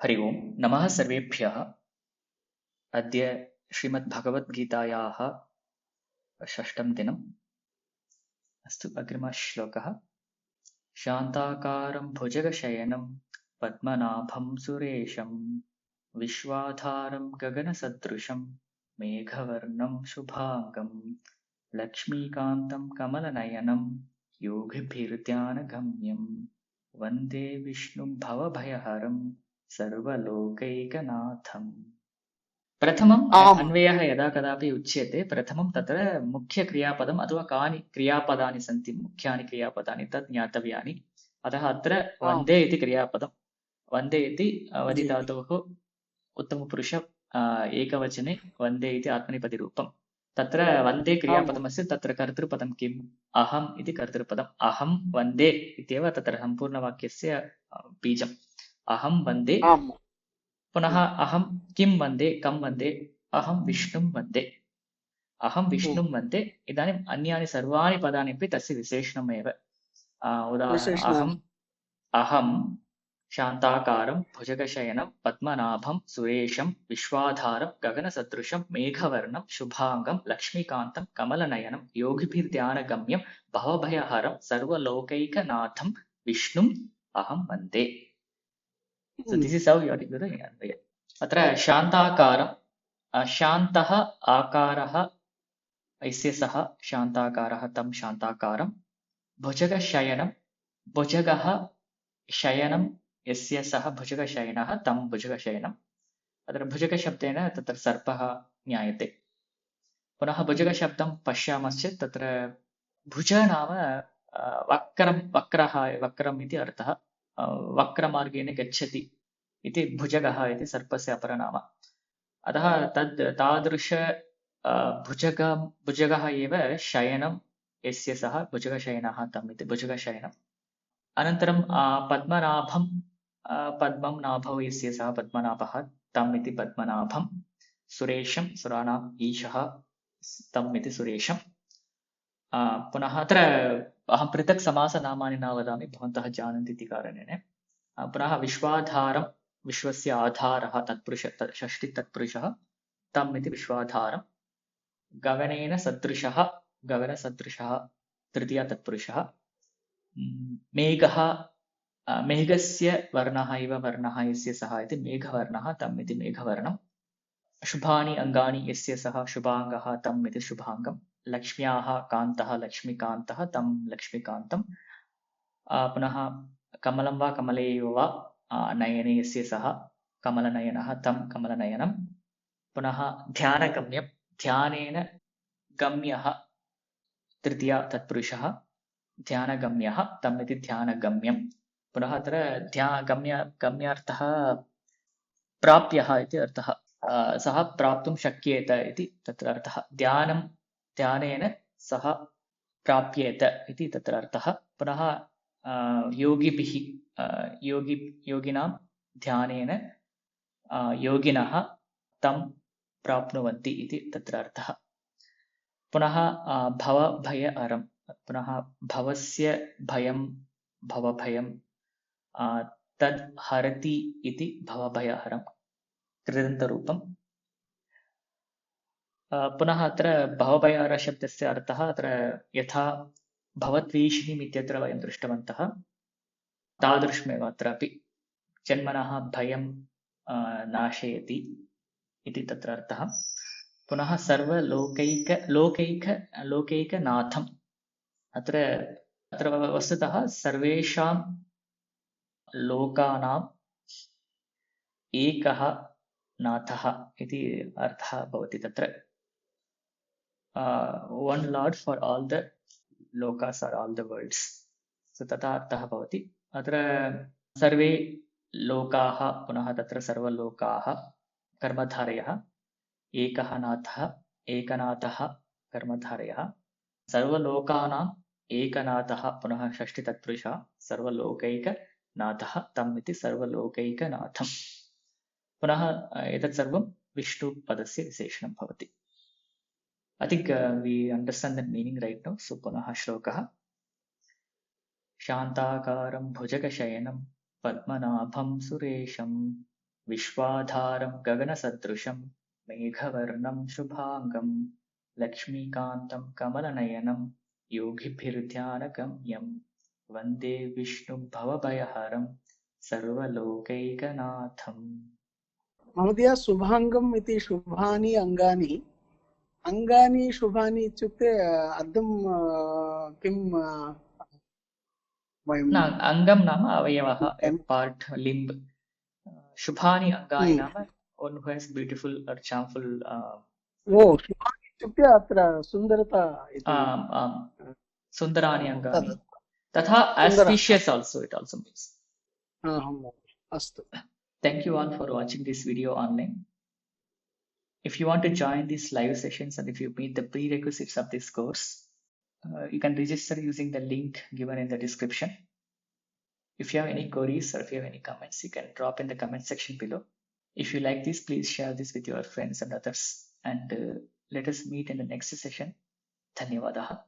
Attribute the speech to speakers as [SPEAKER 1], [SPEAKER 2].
[SPEAKER 1] हरि ओम् नमः सर्वेभ्यः। अद्य श्रीमद्भगवद्गीतायाः षष्ठं दिनम्। अस्तु, अग्रिमः श्लोकः। शान्ताकारं भुजगशयनं पद्मनाभं सुरेशं विश्वाधारं गगनसदृशं मेघवर्णं शुभाङ्गं लक्ष्मीकान्तं कमलनयनं योगिभिर्ध्यानगम्यं वन्दे विष्णुं भवभयहरं सर्वलोकैकनाथम्। प्रथमम्
[SPEAKER 2] आम्
[SPEAKER 1] अन्वयः यदा कदापि उच्यते प्रथमं तत्र मुख्यक्रियापदम् अथवा कानि क्रियापदानि सन्ति मुख्यानि क्रियापदानि तत् ज्ञातव्यानि। अतः अत्र
[SPEAKER 2] आम्
[SPEAKER 1] वन्दे इति क्रियापदं। वन्दे इति वदि
[SPEAKER 2] जी
[SPEAKER 1] धातोः उत्तमपुरुष एकवचने वन्दे इति आत्मनेपदिरूपं। तत्र वन्दे
[SPEAKER 2] आम्
[SPEAKER 1] क्रियापदमस्य तत्र कर्तृपदं किम्? अहम् इति कर्तृपदम्। अहं वन्दे इत्येव तत्र सम्पूर्णवाक्यस्य बीजम्। अहं वन्दे।
[SPEAKER 2] आम्
[SPEAKER 1] पुनः अहं किं वन्दे, कं वन्दे? अहं विष्णुं वन्दे। अहं विष्णुं वन्दे। इदानीम् अन्यानि सर्वाणि पदानि अपि तस्य विशेषणमेव। उदाहरणम्
[SPEAKER 2] विशेषण
[SPEAKER 1] अहं शान्ताकारं भुजगशयनं पद्मनाभं सुरेशं विश्वाधारं गगनसदृशं मेघवर्णं शुभाङ्गं लक्ष्मीकान्तं कमलनयनं योगिभिर्ध्यानगम्यं भवभयहरं सर्वलोकैकनाथं विष्णुम् अहं वन्दे। So this is how you are to do the Anvaya. अत्र शान्ताकारं शान्तः आकारः यस्य सः शान्ताकारः तं शान्ताकारं भुजगशयनं भुजगः शयनं यस्य सः भुजगशयनः तं भुजगशयनम्। अत्र भुजगशब्देन तत्र सर्पः ज्ञायते। पुनः भुजगशब्दं पश्यामश्चेत् तत्र भुज नाम वक्रम् इति अर्थः। वक्रमार्गेण गच्छति इति भुजगः इति सर्पस्य अपरनाम। अतः तद् तादृश भुजगः एव शयनं यस्य सः भुजगशयनः तम् इति भुजगशयनम्। अनन्तरं पद्मनाभं पद्मं नाभौ यस्य सः पद्मनाभः तम् इति पद्मनाभं। सुरेशं सुराणाम् ईशः तम् इति सुरेशं। पुनः अत्र अहं पृथक् समासनामानि न वदामि, भवन्तः जानन्ति इति कारणेन। पुनः विश्वाधारं विश्वस्य आधारः तत्पुरुष षष्ठी तत्पुरुषः तम् इति विश्वाधारं। गगनेन सदृशः गगनसदृशः तृतीया तत्पुरुषः। मेघः मेघस्य वर्णः इव वर्णः यस्य सः इति मेघवर्णः तम् इति मेघवर्णम्। शुभानि अङ्गानि यस्य सः शुभाङ्गः तम् इति शुभाङ्गम्। लक्ष्म्याः कान्तः लक्ष्मीकान्तः तं लक्ष्मीकान्तम्। पुनः कमलं वा कमलेयो वा नयने यस्य सः कमलनयनः तं कमलनयनम्। पुनः ध्यानगम्यं ध्यानेन गम्यः तृतीया तत्पुरुषः ध्यानगम्यः तम् इति ध्यानगम्यम्। पुनः अत्र गम्यार्थः प्राप्यः इति अर्थः। सः प्राप्तुं शक्येत इति तत्र अर्थः। ध्यानेन सः प्राप्येत इति तत्र अर्थः। पुनः योगिभिः योगिनां ध्यानेन योगिनः तं प्राप्नुवन्ति इति तत्र अर्थः। पुनः भवभयहरं पुनः भवस्य भयं भवभयं तद् हरति इति भवभयहरं कृदन्तरूपम्। पुनः अत्र भवभयहरशब्दस्य अर्थः अत्र यथा भवद्वेषिणीम् इत्यत्र वयं दृष्टवन्तः तादृशमेव अत्रापि जन्मनः भयं नाशयति इति तत्र अर्थः। पुनः लोकैकनाथम् अत्र वस्तुतः सर्वेषां लोकानाम् एकः नाथः इति अर्थः भवति तत्र। one lord for all the lokas or all the worlds. So तथा अर्थः भवति। अत्र सर्वे लोकाः पुनः तत्र सर्वलोकाः कर्मधारयः। एकः नाथः एकनाथः कर्मधारयः। सर्वलोकानाम् एकनाथः पुनः षष्ठी तत्पुरुषः सर्वलोकैकनाथः तम् इति सर्वलोकैकनाथम्। पुनः एतत् सर्वं विष्णुपदस्य विशेषणं भवति। I think we understand the meaning right now. So पुनः श्लोकः। शान्ताकारं भुजगशयनं पद्मनाभं सुरेशं विश्वाधारं गगनसदृशं मेघवर्णं शुभाङ्गं लक्ष्मीकान्तं कमलनयनं योगिभिर्ध्यानगम्यं वन्दे विष्णुं भवभयहरं सर्वलोकैकनाथम्।
[SPEAKER 2] महोदय शुभाङ्गम् इति शुभानि अङ्गानि अङ्गानि शुभानि इत्युक्ते अर्थं किं वयं
[SPEAKER 1] न अङ्गं नाम अवयवः, पार्ट, लिम्ब. शुभानि अङ्गानि नाम one who has beautiful or charmful
[SPEAKER 2] शुभानि इत्युक्ते अत्र सुन्दरता इति
[SPEAKER 1] सुन्दराणि अङ्गानि, तथा auspicious also it also means.
[SPEAKER 2] अस्तु.
[SPEAKER 1] Thank you all for watching this video online. If you want to join these live sessions and if you meet the prerequisites of this course, you can register using the link given in the description. If you have any queries or if you have any comments, you can drop in the comment section below. If you like this, please share this with your friends and others, and let us meet in the next session. Dhanyavadaha.